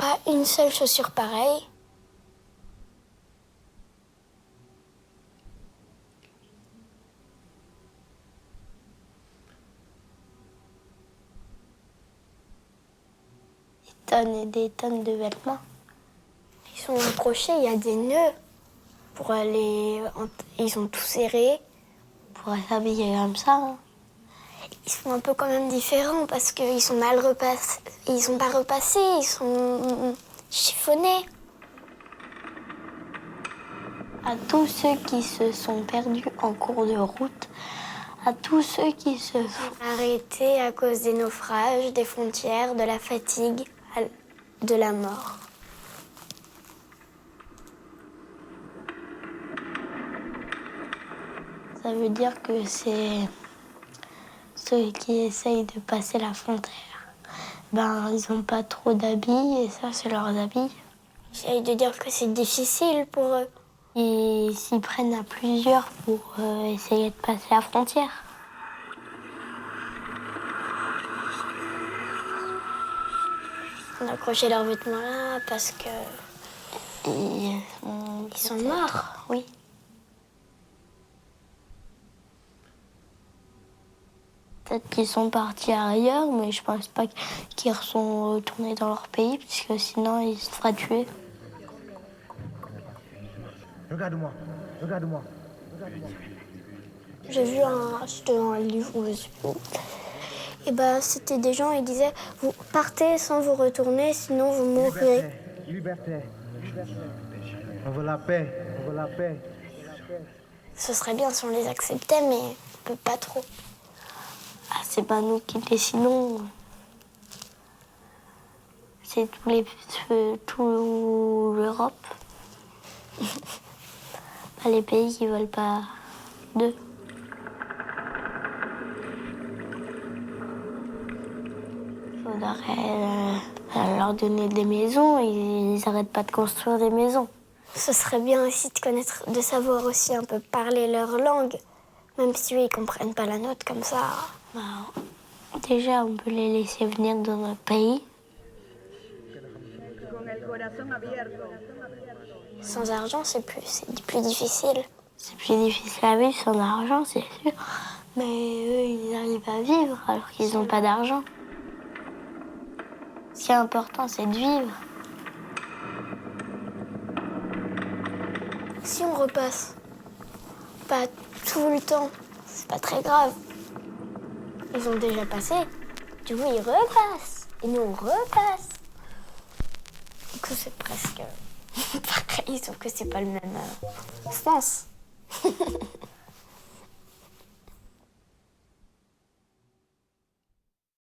pas une seule chaussure pareille. Des tonnes et des tonnes de vêtements. Ils sont accrochés, il y a des nœuds pour aller. Ils sont tous serrés pour s'habiller comme ça. Hein. Ils sont un peu quand même différents parce qu'ils sont mal repassés. Ils sont pas repassés, ils sont chiffonnés. À tous ceux qui se sont perdus en cours de route, à tous ceux qui se sont arrêtés à cause des naufrages, des frontières, de la fatigue, de la mort. Ça veut dire que c'est ceux qui essayent de passer la frontière. Ils n'ont pas trop d'habits et ça, c'est leurs habits. J'essaye de dire que c'est difficile pour eux. Ils s'y prennent à plusieurs pour essayer de passer la frontière. On a accroché leurs vêtements là parce que... Ils sont morts, oui. Peut-être qu'ils sont partis ailleurs, mais je pense pas qu'ils sont retournés dans leur pays, puisque sinon ils se feraient tuer. Regarde-moi, regarde-moi. J'ai vu un livre, je sais plus. Et c'était des gens, ils disaient, vous partez sans vous retourner, sinon vous mourrez. Liberté, liberté. On veut la paix, on veut la paix. Ce serait bien si on les acceptait, mais on peut pas trop. Ah, c'est pas nous qui décidons. C'est tout l'Europe. Les pays qui veulent pas d'eux. Il faudrait leur donner des maisons. Ils n'arrêtent pas de construire des maisons. Ce serait bien aussi de savoir aussi un peu parler leur langue, même si eux, ils comprennent pas la nôtre comme ça. Déjà, on peut les laisser venir dans notre pays. Sans argent, c'est plus difficile. C'est plus difficile à vivre sans argent, c'est sûr. Mais eux, ils arrivent à vivre alors qu'ils n'ont pas d'argent. Ce qui est important, c'est de vivre. Si on repasse, pas tout le temps, c'est pas très grave. Ils ont déjà passé, du coup ils repassent. Et nous on repasse. Du coup c'est presque pareil, sauf que c'est pas le même sens.